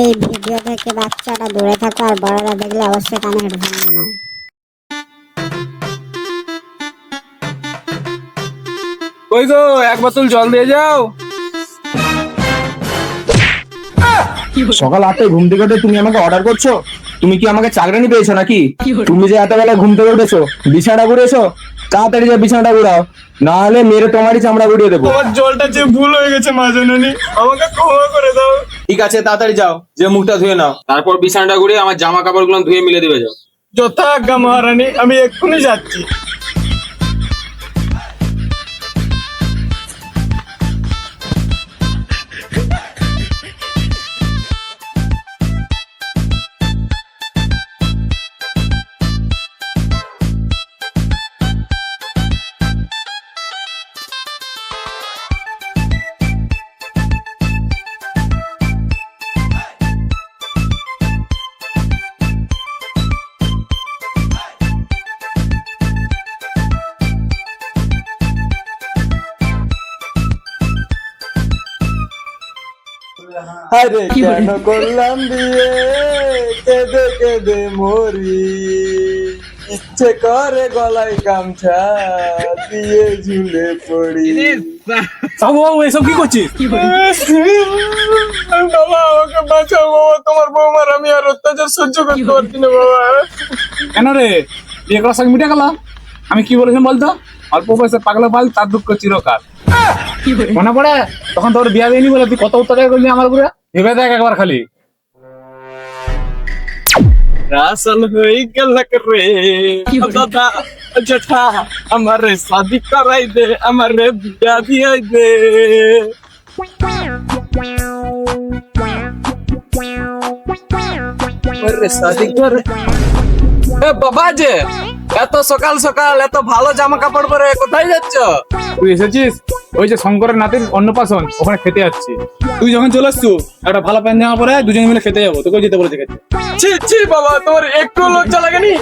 এই ভিডিও থেকে বাচ্চাটা দূরে থাকো, আর বড়রা দেখলে অবশ্যই কানে হেডফোন নিয়ে নাও। ওই গো, এক বোতল জল দিয়ে যাও। সকাল 8টায় ঘুম থেকে উঠে তুমি আমাকে অর্ডার করছো? তুমি কি আমাকে চাকরানি পেয়েছো নাকি? তুমি যে এত বেলা ঘুম থেকে উঠেছো, বিছানাটা ঘুরেছো? তাড়াতাড়ি যে বিছানাটা ঘুরাও, না হলে মেরে তোমারই চামড়া ঘুরিয়ে দেবো। আমার জলটা যে ভুল হয়ে গেছে মা জননী, আমাকে ক্ষমা করে দাও। ঠিক আছে, তাড়াতাড়ি যাও, যে মুখটা ধুয়ে নাও, তারপর বিছানাটা ঘুরে আমার জামা কাপড় গুলো ধুয়ে মিলে দেবে। যাও। যথা আজ্ঞা মহারানী, আমি এক্ষুনি যাচ্ছি। আরে কেন করলাম বিয়ে, কেঁদে কেঁদে মরি, ইচ্ছে করে গলায় গামছা দিয়ে ঝুলে পড়ি। বাবু বাবু, এসব কি করছিস? বাবা আমাকে বাঁচাও বাবা, তোমার বৌমার আমি আর অত্যাচার সহ্য করতে পারছি না বাবা। কেন রে, বিয়ে করার সঙ্গে মিটে গেল? আমি কি বলেছিলাম বলতো? অল্প বয়সে পাগলা পাল, তার দুঃখ চিরকাল। মনে পড়ে তখন তোর বিয়া দেয়নি বলে তুই কত অত্যাচার করলি আমার উপরে? ভেবে দেখ একবার খালি। রাসল হয়ে গেল রে দাদা জেঠা, আমারে শাদি করাই দে, আমারে বিয়া দিয়ে দে। আমারে শাদি করে। এ বাবা যে, এত সকাল সকাল এত ভালো জামা কাপড় পরে কোথায় যাচ্ছ? তুই এসেছিস? ওই যে শঙ্করের নাতির অন্নপ্রাশন, ওখানে খেতে যাচ্ছি। তুই যখন চলে আসছো, একটা ভালো প্যান্ট জামা পরে দুজনে মিলে খেতে যাবো। তোকে যেতে বলেছে খেতে। ছি ছি বাবা, তোমার একটু লজ্জা লাগেনি?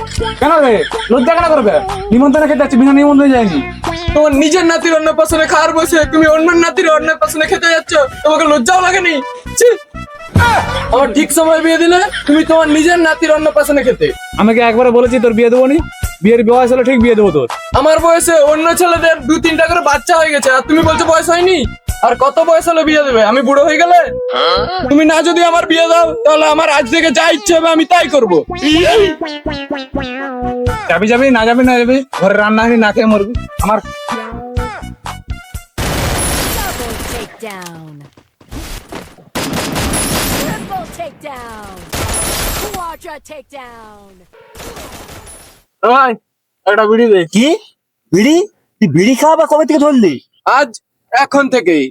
কেন রে, লজ্জা কেন করবে? নিমন্ত্রণে খেতে যাচ্ছি, বিনা নিমন্ত্রণে যায়নি। তোমার নিজের নাতির অন্নপ্রাশনে খাওয়ার বসে তুমি অন্য নাতির অন্নপ্রাশনে খেতে যাচ্ছ, তোমাকে লজ্জাও লাগেনি? ছি! আমার ঠিক সময় বিয়ে দিলে তুমি তোমার নিজের নাতির অন্নপ্রাশনে খেতে। আমাকে একবারে বলেছি তোর বিয়ে দেবো নি, বিয়ের বয়স হলে ঠিক বিয়ে দেবো তোর। আমার বয়সে অন্য ছেলেদের 2-3টা করে বাচ্চা হয়ে গেছে, আর তুমি বলছো বয়স হয়নি? আর কত বয়স হলে বিয়ে দেবে? আমি বুড়ো হয়ে গেলে? তুমি না যদি আমার বিয়ে দাও, তাহলে আমার আজ থেকে যা ইচ্ছে হবে আমি তাই করবো। যাবি যাবি, না যাবি না যাবি, ঘরে রান্না হয়নি, না খেয়ে মরবি। আমার Takedown. Triple takedown. Quadra takedown. একটা বিড়ি দে। কি বিড়ি? তুই বিড়ি খাওয়া বা কবে থেকে ধরলি? আজ, এখন থেকেই।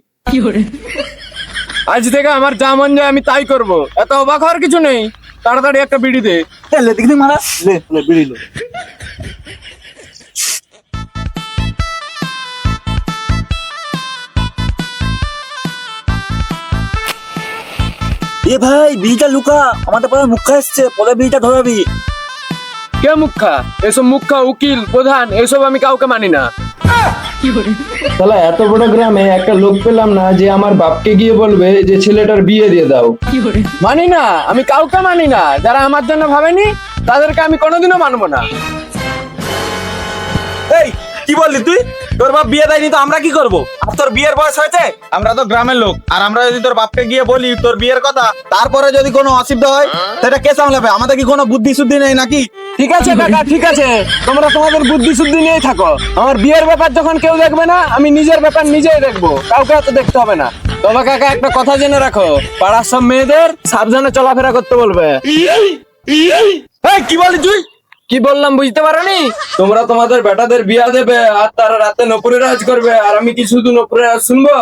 আজ থেকে আমার যা মন যায় আমি তাই করবো, এত অবাক হওয়ার কিছু নেই। তাড়াতাড়ি একটা বিড়ি দে। লে দেখি মারা, লে লে বিড়ি লে। এ ভাই, বিড়িটা লুকা, আমাদের পাড়ার মুখা এসছে, পরে বিড়িটা ধরাবি। কে মুখা? এসব মুখা, উকিল, প্রধান, এসব আমি কাউকে মানি না। তাহলে এত বড় গ্রামে একটা লোক পেলাম না যে আমার বাপকে গিয়ে বলবে যে ছেলেটার বিয়ে দিয়ে দাও। মানি না, আমি কাউকে মানি না। যারা আমার জন্য ভাবেনি তাদেরকে আমি কোনোদিনও মানবো না। এই কি বললি তুই? তোর বাপ বিয়ে দেয়নি তো আমরা কি করব? আর তোর বিয়ের বয়স হয়েছে? আমরা তো গ্রামের লোক, আর আমরা যদি তোর বাপকে গিয়ে বলি তোর বিয়ের কথা, তারপরে যদি কোনো অসুবিধা হয়, সেটা কে সামলাবে? আমাদের কি কোনো বুদ্ধি শুদ্ধি নেই নাকি? ঠিক আছে কাকা, ঠিক আছে, তোমরা তোমাদের বুদ্ধি শুদ্ধি নিয়েই থাকো। আমার বিয়ের ব্যাপার যখন কেউ দেখবে না, আমি নিজের ব্যাপার নিজেই দেখবো, কাউকে তো দেখতে হবে না। তবে কাকা একটা কথা জেনে রাখো, পাড়ার সব মেয়েদের সাবধানে চলাফেরা করতে বলবে। এই কি বলি তুই? কি বললাম বুঝতে পারোনি? তোমরা তোমাদের বেটাদের বিয়া দেবে, আর তারা রাতে নপুরে রাজ করবে, আর আমি কি শুধু নপুরে রাজ শুনবো?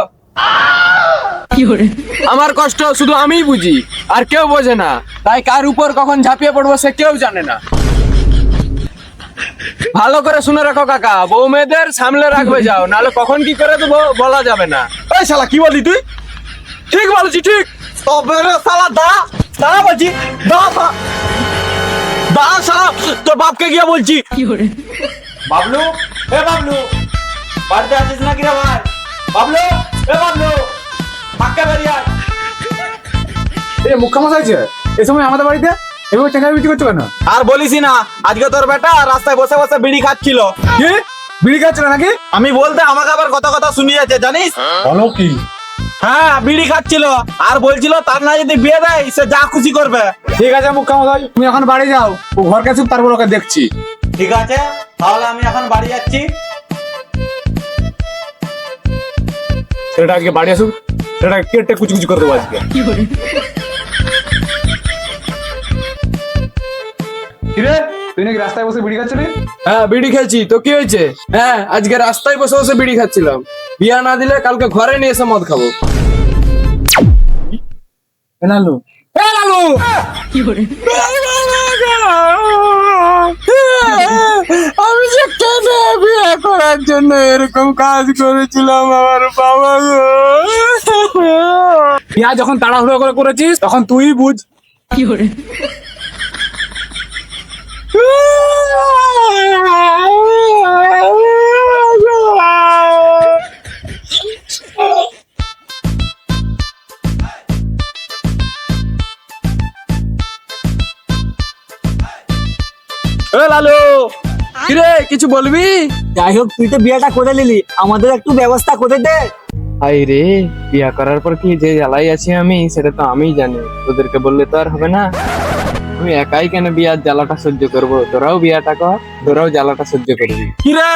আমার কষ্ট শুধু আমিই বুঝি, আর কেউ বোঝে না। তাই কার উপর কখন ঝাঁপিয়ে পড়বো সে কেউ জানে না। ভালো করে শুনে রাখো কাকা, বউ মেয়েদের সামলে রাখবে যাও, নাহলে কখন কি করে দেবো বলা যাবে না। এই শালা কি বললি তুই? ঠিক বলেছি, ঠিক। তবে রে শালা, দাঁড়া বলছি, দাঁড়া শালা, তোর বাপকে গিয়ে বলছি। বাবলু, এ বাবলু, বাড়িতে আছিস নাকি রে ভাই? বাবলু, এ বাবলু, পাক্কা বেরিয়ে আয়। এই মুখ্য মশাইছে এই সময় আমাদের বাড়িতে এভাবে চেঁচা বিক্রি করছো কেন? আর বলিসই না, আজকে তোর বেটা রাস্তায় বসে বসে বিড়ি খাচ্ছিল। কি বিড়ি খাচ্ছিল নাকি? আমি বলতে আমাকে আবার কত কথা শুনিয়েছে জানিস? বলো কি? হ্যাঁ, বিড়ি খাচ্ছিল আর বলছিল তার না যদি বিয়ে দেয় সে যা খুশি করবে। ঠিক আছে মুখ্য মশাই, তুমি এখন বাড়ি যাও, ও ঘর কাছে তারপর ওকে দেখছি। ঠিক আছে, তাহলে আমি এখন বাড়ি যাচ্ছি। সেটা আজকে বাড়ি আসুক, সেটা কেটে কুচি কুচি করে দেবো আজকে। কিরে তুই নাকি রাস্তায় বসে বিড়ি খাচ্ছিলি? হ্যাঁ বিড়ি খেয়েছি, তো কি হয়েছে? হ্যাঁ আজকে রাস্তায় বসে বসে বিড়ি খাচ্ছিলাম। বিয়া না দিলে কালকে ঘরে নিয়ে এসে মদ খাবো। লালু লালু আমি যে কেন বিয়ে করার জন্য এরকম কাজ করেছিলাম আমার বাবা গো। বিয়া যখন তাড়াহুড়ো করে করেছিস তখন তুই বুঝ। এ লালু, কিরে কিছু বলবি? যাই হোক, তুই তো বিয়েটা করে নিলি, আমাদের একটু ব্যবস্থা করে দে। আই রে, বিয়া করার পর কি যে জ্বালাই আছি আমি, সেটা তো আমিই জানি। তোদেরকে বললে তো আর হবে না। আমি একাই কেন বিয়ার জ্বালাটা সহ্য করবো? তোরাও বিয়াটা কর, তোরাও জ্বালাটা সহ্য করবি। কি রে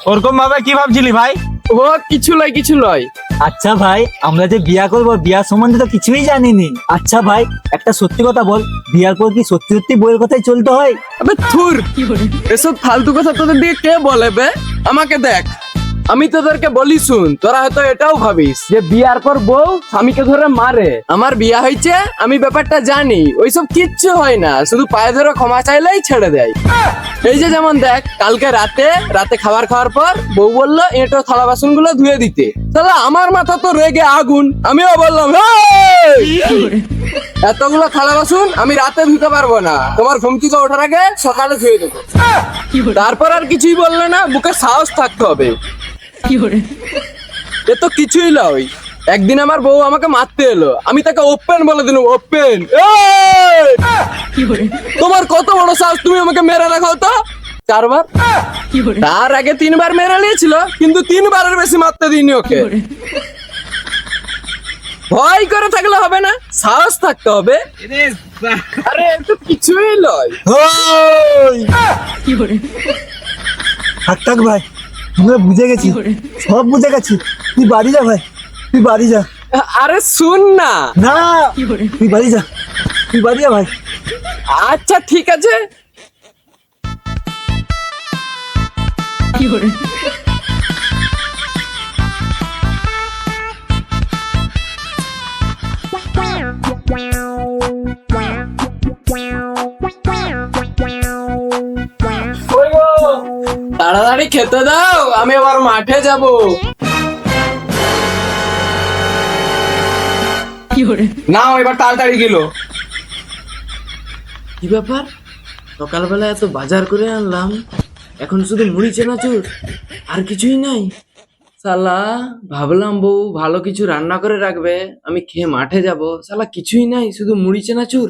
ওরকম ভাবে কি ভাবছিলি ভাই? ও কিছু লয় কিছু লয়। আচ্ছা ভাই, আমরা যে বিয়া করবো, বিয়া সম্বন্ধে তো কিছুই জানিনি। আচ্ছা ভাই, একটা সত্যি কথা বল, বিয়ার পর কি সত্যি সত্যি বইয়ের কথাই চলতে হয়? আবে থুর, এসব ফালতু কথা তোদের দিকে কে বলে বে? আমাকে দেখ, আমি তোদেরকে বলি শুন, তোরা হয়তো এটাও ভাবিস যে বিয়ার পর বউ স্বামীকে ধরে মারে। আমার বিয়া হয়েছে, আমি ব্যাপারটা জানি। ওইসব কিচ্ছু হয় না, শুধু পায়ে ধরে ক্ষমা চাইলেই ছেড়ে দেয়। এই যে যেমন দেখ, কালকে রাতে খাবার খাওয়ার পর বউ বললো এঁটো থালা বাসন গুলো ধুয়ে দিতে। তাহলে আমার মাথা তো রেগে আগুন, আমিও বললাম "এই! এতগুলো থালা বাসন আমি রাতে ধুতে পারবো না, তোমার ঘুম থেকে ওঠার আগে সকালে ধুয়ে দেবো। তারপর আর কিছুই বললে না, বুকে সাহস থাকতে হবে। এ তো কিছুই নয়। একদিন আমার বউ আমাকে মারতে এলো, আমি তাকে ওপেন বলে দিলাম, ওপেন তোমার কত বড় সাহস, তুমি আমাকে মেরে দেখাও তো। 4 বার, তার আগে 3 বার মেরে নিয়েছিল, কিন্তু 3 বারের বেশি মারতে দিইনি ওকে। ভয় করে থাকলে হবে না, সাহস থাকতে হবে। আরে এ তো কিছুই নয়। থাক ভাই, আমরা বুঝে গেছি, সব বুঝে গেছি। তুই বাড়ি যা ভাই, তুই বাড়ি যা। আরে শুন না। না, তুই বাড়ি যা, তুই বাড়ি যা ভাই। আচ্ছা ঠিক আছে। তাড়াতাড়ি খেতে দাও, আমি আবার মাঠে যাব। না এবার তাড়াতাড়ি গেল। কি ব্যাপার, সকালবেলা এত বাজার করে আনলাম, এখন শুধু মুড়ি চেনাচুর, আর কিছুই নাই। শালা ভাবলাম বউ ভালো কিছু রান্না করে রাখবে, আমি খেয়ে মাঠে যাব। শালা কিছুই নাই, শুধু মুড়ি চেনাচুর।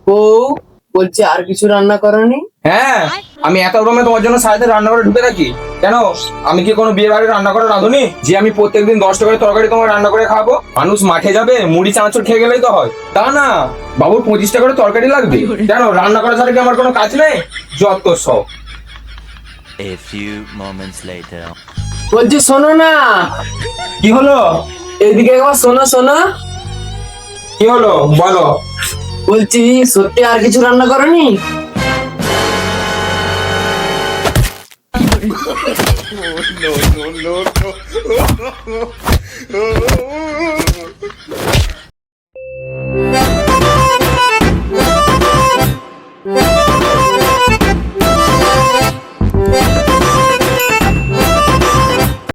বউ বলছে আর কিছু রান্না করনি? হ্যাঁ, আমি এত রকমের তোমার জন্য সারাদিন রান্না করে ঢুকে থাকি। কেন, আমি কি কোনো বিয়ে বাড়ি রান্না করে রাঁধুনি যে আমি প্রত্যেকদিন 10 টাকার তরকারি তোমার রান্না করে খাবো? মানুষ মাঠে যাবে, মুড়ি চানাচুর খেয়ে গেলেই তো হয়। তা না, বাবুর 25 টাকা করে তরকারি লাগবে। কেন, রান্না করা ছাড়া কি আমার কোনো কাজ নেই? যত সব। A few moments later. বলছি শোনো না। কি হলো? এদিকে একবার শোনো শোনো। কি হলো বলো। বলছি সত্যি আর কিছু রান্না করনি? No, no, no, no.